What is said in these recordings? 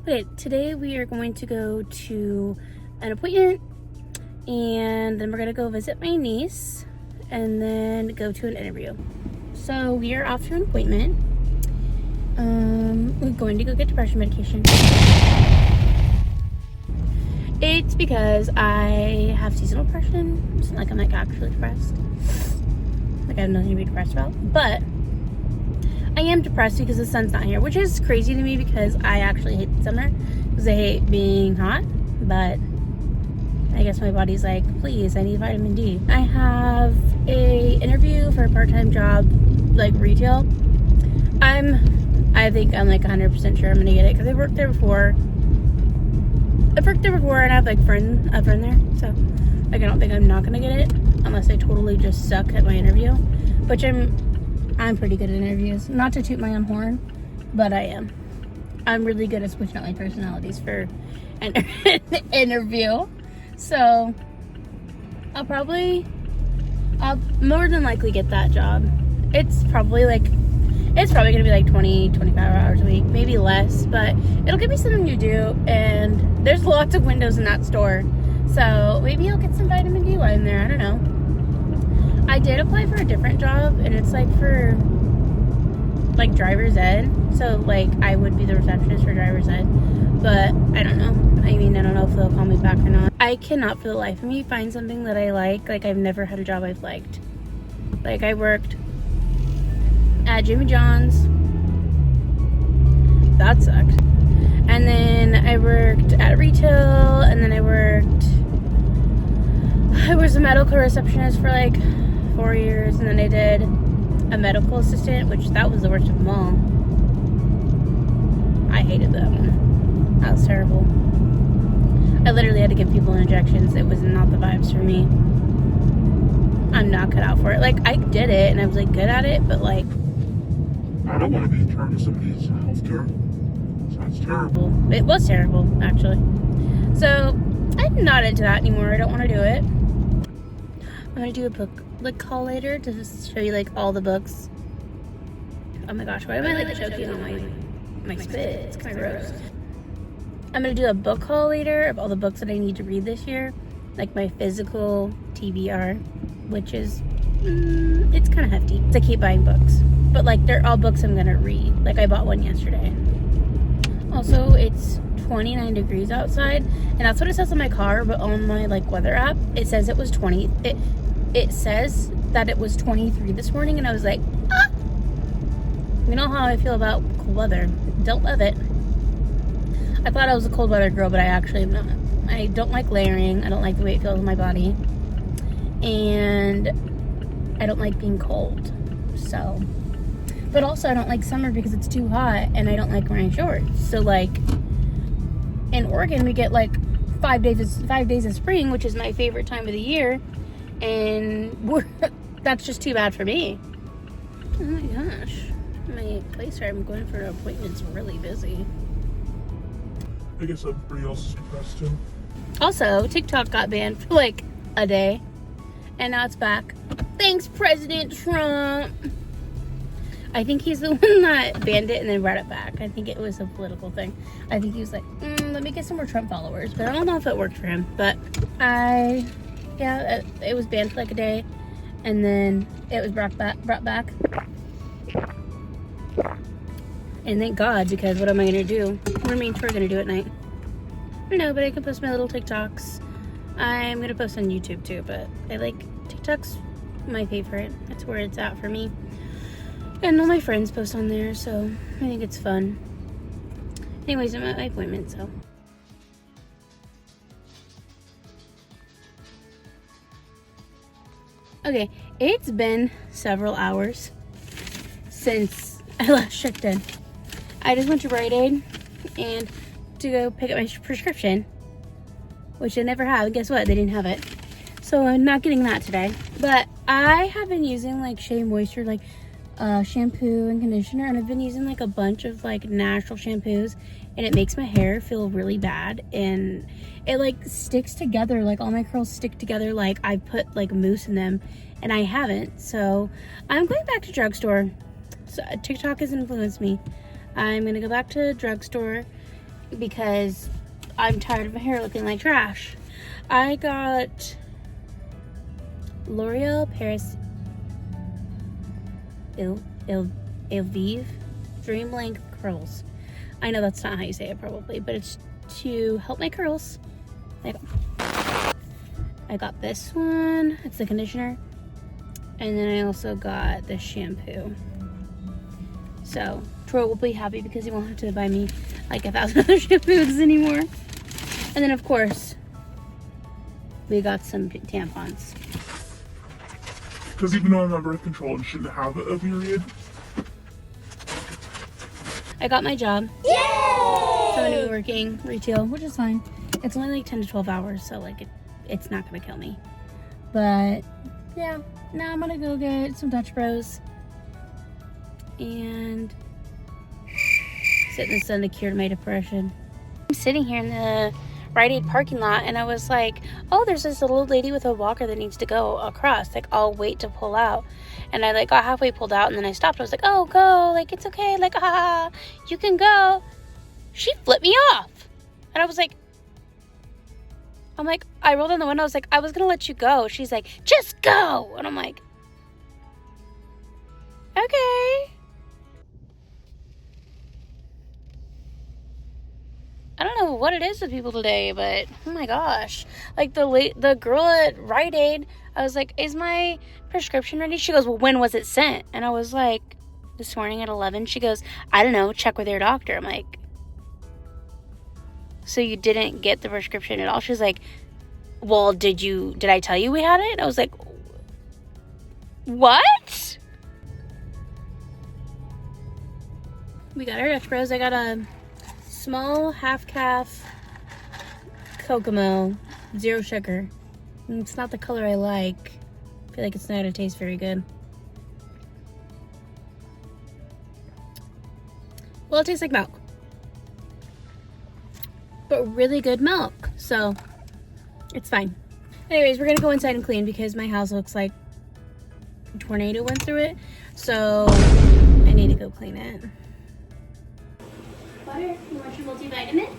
Okay, today we are going to go to an appointment, and then we're gonna go visit my niece, and then go to an interview. So we are off to an appointment. We're going to go get depression medication. It's because I have seasonal depression. It's not like I'm actually depressed. Like I have nothing to be depressed about. But I am depressed because the sun's not here, which is crazy to me because I actually hate the summer because I hate being hot. But I guess my body's like, please, I need vitamin D. I have a interview for a part-time job, like retail. I think I'm like 100% sure I'm gonna get it because I've worked there before. And I have like a friend there, so like I don't think I'm not gonna get it unless I totally just suck at my interview, which I'm pretty good at interviews. Not to toot my own horn, but I am. I'm really good at switching out my personalities for an interview. So I'll more than likely get that job. It's probably gonna be like 20, 25 hours a week, maybe less, but it'll give me something to do, and there's lots of windows in that store. So maybe I'll get some vitamin D while I'm there, I don't know. I did apply for a different job, and it's like for like driver's ed. So like I would be the receptionist for driver's ed, but I don't know. I mean, I don't know if they'll call me back or not. I cannot for the life of me find something that I like. Like I've never had a job I've liked. Like I worked at Jimmy John's. That sucked. And then I worked at retail, and then I was a medical receptionist for like 4 years, and then I did a medical assistant, which that was the worst of them all. I hated that one. That was terrible. I literally had to give people injections. It was not the vibes for me. I'm not cut out for it. Like I did it and I was like good at it, but like I don't want to be in charge of somebody's healthcare. Sounds terrible. It was terrible, actually. So I'm not into that anymore. I don't want to do it. I'm gonna do a book haul later to just show you like all the books. Oh my gosh, why am I like choking on my spit? It's kind of gross. I'm gonna do a book haul later of all the books that I need to read this year, like my physical TBR, which is it's kind of hefty. I keep buying books, but like they're all books I'm gonna read. Like I bought one yesterday. Also, it's 29 degrees outside, and that's what it says on my car, but on my like weather app it says it was 20. It says that it was 23 this morning, and I was like, ah! You know how I feel about cold weather. Don't love it. I thought I was a cold weather girl, but I actually am not. I don't like layering. I don't like the way it feels in my body, and I don't like being cold. So, but also I don't like summer because it's too hot, and I don't like wearing shorts. So like in Oregon we get like 5 days of spring, which is my favorite time of the year, and that's just too bad for me. Oh my gosh, my place where I'm going for an appointment's really busy. I guess everybody else is depressed too. Also, TikTok got banned for like a day, and now it's back. Thanks, President Trump. I think he's the one that banned it and then brought it back. I think it was a political thing. I think he was like, let me get some more Trump followers. But I don't know if it worked for him. But it was banned for like a day, and then it was brought back. And thank God, because what am I gonna do? What am I gonna do at night? I don't know, but I can post my little TikToks. I'm gonna post on YouTube too, but I like TikTok's my favorite. That's where it's at for me. And all my friends post on there, so I think it's fun. Anyways, I'm at my appointment, so. Okay, it's been several hours since I last checked in. I just went to Rite Aid and to go pick up my prescription, which I never have. And guess what? They didn't have it. So I'm not getting that today. But I have been using like Shea Moisture, like shampoo and conditioner, and I've been using like a bunch of like natural shampoos, and it makes my hair feel really bad, and it like sticks together, like all my curls stick together like I put like mousse in them, and I haven't. So I'm going back to drugstore. So TikTok has influenced me. I'm gonna go back to drugstore because I'm tired of my hair looking like trash. I got L'Oreal Paris Elvive Dream Length Curls. I know that's not how you say it probably, but it's to help my curls. I got this one. It's the conditioner. And then I also got the shampoo. So Troy will be happy because he won't have to buy me like 1,000 other shampoos anymore. And then of course, we got some tampons. Because even though I'm on birth control and shouldn't have a period. I got my job. Yay! So I'm gonna be working retail, which is fine. It's only like 10 to 12 hours, so like it's not gonna kill me. But yeah, now I'm gonna go get some Dutch Bros and sit in the sun to cure my depression. I'm sitting here in the Rite Aid parking lot, and I was like, oh, there's this little lady with a walker that needs to go across. Like, I'll wait to pull out. And I like got halfway pulled out, and then I stopped. I was like, oh, go. Like, it's okay. Like, you can go. She flipped me off. And I was like, I rolled down the window. I was like, I was going to let you go. She's like, just go. And I'm like, okay. I don't know what it is with people today, but oh my gosh. Like the girl at Rite Aid, I was like, is my prescription ready? She goes, well, when was it sent? And I was like, this morning at 11. She goes, I don't know, check with your doctor. I'm like, so you didn't get the prescription at all? She's like, well, did I tell you we had it? And I was like, what? We got our Dutch Bros. I got a small half-calf Kokomo, 0 sugar. And it's not the color I like. I feel like it's not going to taste very good. Well, it tastes like milk. But really good milk. So, it's fine. Anyways, we're going to go inside and clean because my house looks like a tornado went through it. So, I need to go clean it. Butter, you want your multivitamin?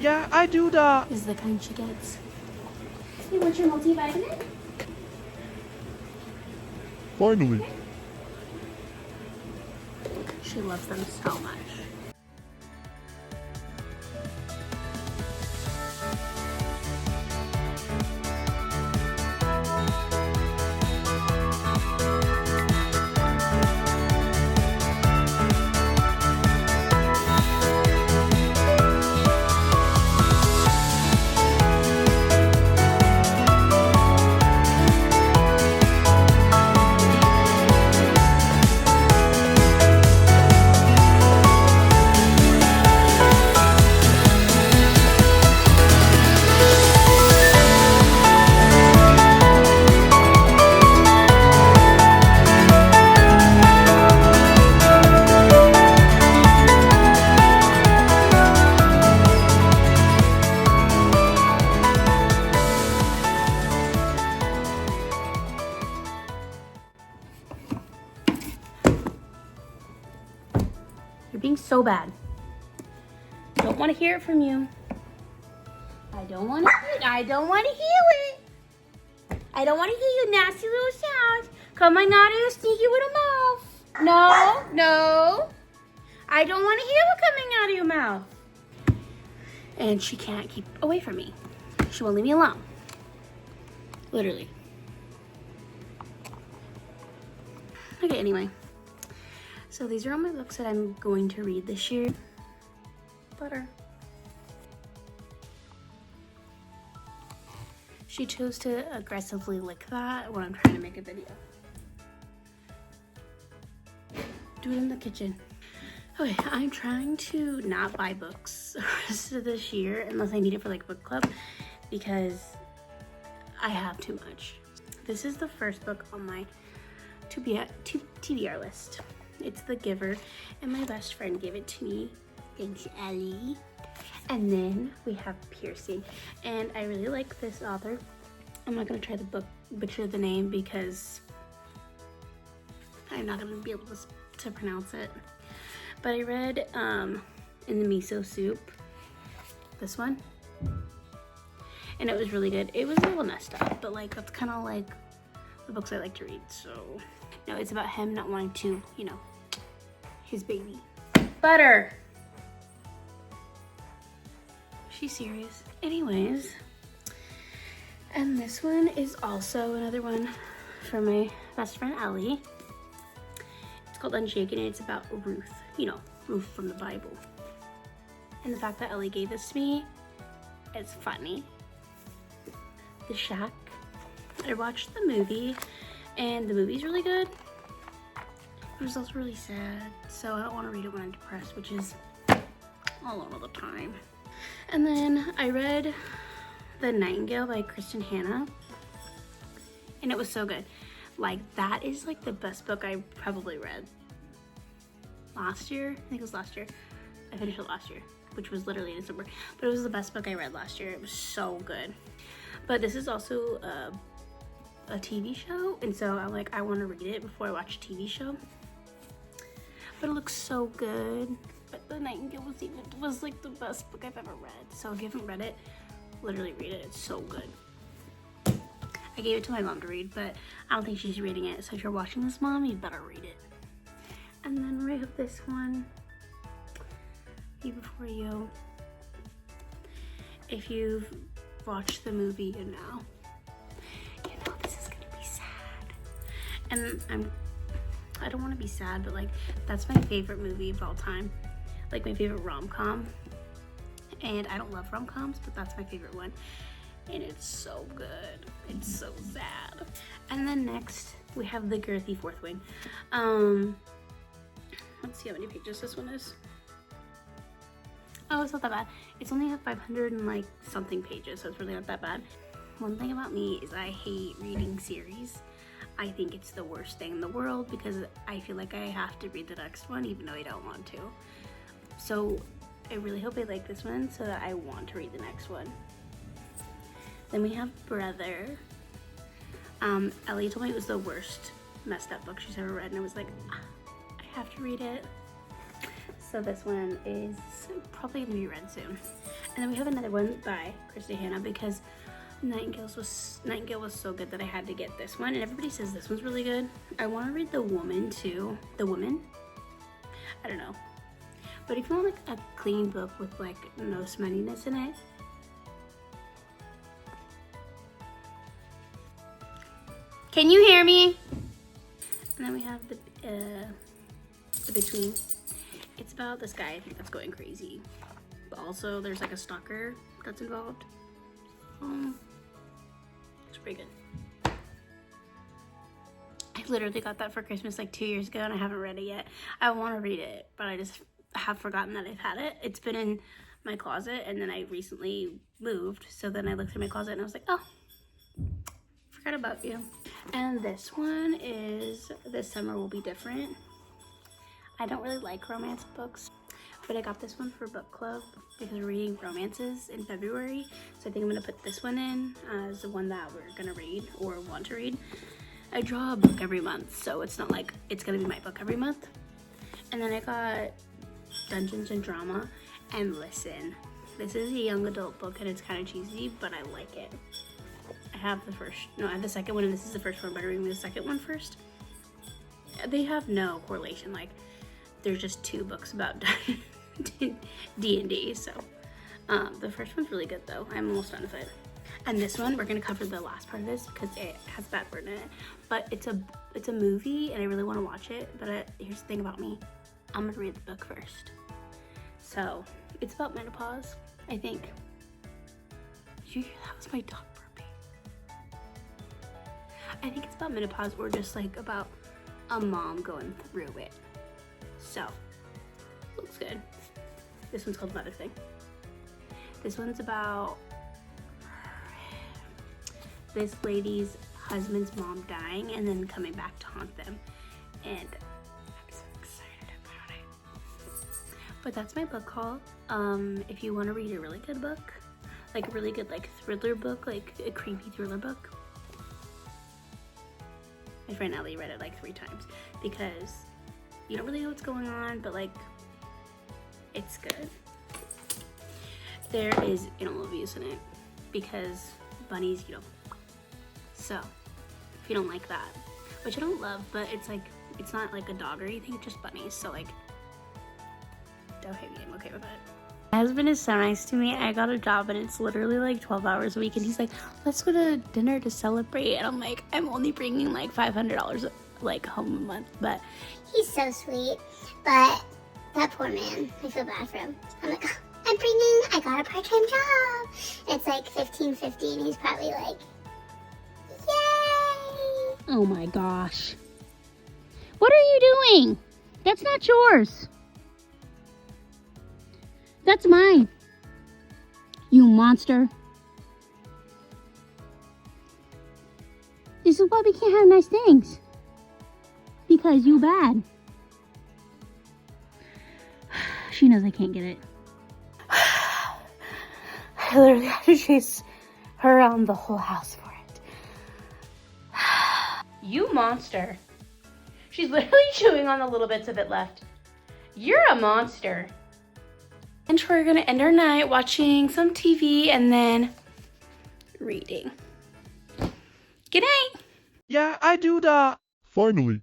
Yeah, I do that. This is the kind she gets. You want your multivitamin? Finally. She loves them so much. You're being so bad. Don't want to hear it from you. I don't want to hear it. I don't want to hear it. I don't want to hear your nasty little sounds coming out of your sneaky little mouth. No, no. I don't want to hear it coming out of your mouth. And she can't keep away from me. She won't leave me alone. Literally. Okay, anyway. So these are all my books that I'm going to read this year. Butter. She chose to aggressively lick that when I'm trying to make a video. Do it in the kitchen. Okay, I'm trying to not buy books the rest of this year unless I need it for like book club because I have too much. This is the first book on my TBR list. It's The Giver, and my best friend gave it to me. Thanks, Ellie. And then we have Piercing, and I really like this author. I'm not gonna try to butcher the name because I'm not gonna be able to pronounce it. But I read In the Miso Soup, this one. And it was really good. It was a little messed up, but like that's kind of like the books I like to read. So, no, it's about him not wanting to, you know, his baby. Butter. She's serious. Anyways, and this one is also another one from my best friend Ellie. It's called Unshaken, and it's about Ruth. You know, Ruth from the Bible. And the fact that Ellie gave this to me is funny. The Shack. I watched the movie, and the movie's really good. It was also really sad, so I don't want to read it when I'm depressed, which is all of the time. And then I read The Nightingale by Kristen Hanna, and it was so good. Like, that is like the best book I probably read last year. I think it was last year. I finished it last year, which was literally in December, but it was the best book I read last year. It was so good. But this is also a TV show, and so I'm like, I want to read it before I watch a TV show. But it looks so good. But The Nightingale was like the best book I've ever read. So if you haven't read it, literally read it. It's so good. I gave it to my mom to read, but I don't think she's reading it. So if you're watching this, Mom, you better read it. And then we have this one, You Before You. If you've watched the movie, you know this is gonna be sad. And I don't want to be sad, but like that's my favorite movie of all time, like my favorite rom-com. And I don't love rom-coms, but that's my favorite one, and it's so good. It's so sad. And then next we have The Girthy Fourth Wing. Let's see how many pages this one is. Oh, it's not that bad. It's only at 500 and like something pages, so it's really not that bad. One thing about me is I hate reading series. I think it's the worst thing in the world because I feel like I have to read the next one even though I don't want to. So I really hope I like this one so that I want to read the next one. Then we have Brother. Ellie told me it was the worst messed up book she's ever read, and I was like, I have to read it. So this one is probably gonna be read soon. And then we have another one by Kristen Hanna because Nightingale was so good that I had to get this one, and everybody says this one's really good. I want to read The Woman too. The Woman? I don't know. But if you want like a clean book with like no smuttiness in it, can you hear me? And then we have the Between. It's about this guy that's going crazy, but also there's like a stalker that's involved. It's pretty good. I literally got that for Christmas like 2 years ago and I haven't read it yet. I want to read it, but I just have forgotten that I've had it. It's been in my closet, and then I recently moved, so then I looked through my closet and I was like, oh, forgot about you. And this one is This Summer Will Be Different. I don't really like romance books, but I got this one for book club because we're reading romances in February. So I think I'm gonna put this one in as the one that we're gonna read or want to read. I draw a book every month, so it's not like it's gonna be my book every month. And then I got Dungeons and Drama and Listen. This is a young adult book and it's kind of cheesy, but I like it. I have the second one, and this is the first one, but I'm reading the second one first. They have no correlation, like there's just two books about D&D, so the first one's really good though. I'm almost done with it. And this one, we're gonna cover the last part of this because it has a bad word in it, but it's a movie and I really want to watch it, but here's the thing about me, I'm gonna read the book first. So it's about menopause, I think. Did you hear that was my dog burping? I think it's about menopause or just like about a mom going through it. So, looks good. This one's called Mother Thing. This one's about this lady's husband's mom dying and then coming back to haunt them. And I'm so excited about it. But that's my book haul. If you want to read a really good book, like a really good like thriller book, like a creepy thriller book. My friend Ellie read it like 3 times because you don't really know what's going on, but like it's good. there is animal abuse in it because bunnies, you know. So, if you don't like that, which I don't love, but it's like, it's not like a dog or anything, it's just bunnies. So like, don't hate me, I'm okay with it. My husband is so nice to me. I got a job and it's literally like 12 hours a week and he's like, let's go to dinner to celebrate. And I'm like, I'm only bringing like $500 like home a month, but He's so sweet, but that poor man, I feel bad for him. I'm like, I got a part-time job. It's like $15.50 and he's probably like, yay! oh my gosh. What are you doing? That's not yours. That's mine. You monster. This is why we can't have nice things. Because you bad. She knows I can't get it. I literally have to chase her around the whole house for it. You monster. She's literally chewing on the little bits of it left. You're a monster. And we're gonna end our night watching some TV and then reading. Good night. Yeah, I do the. Finally,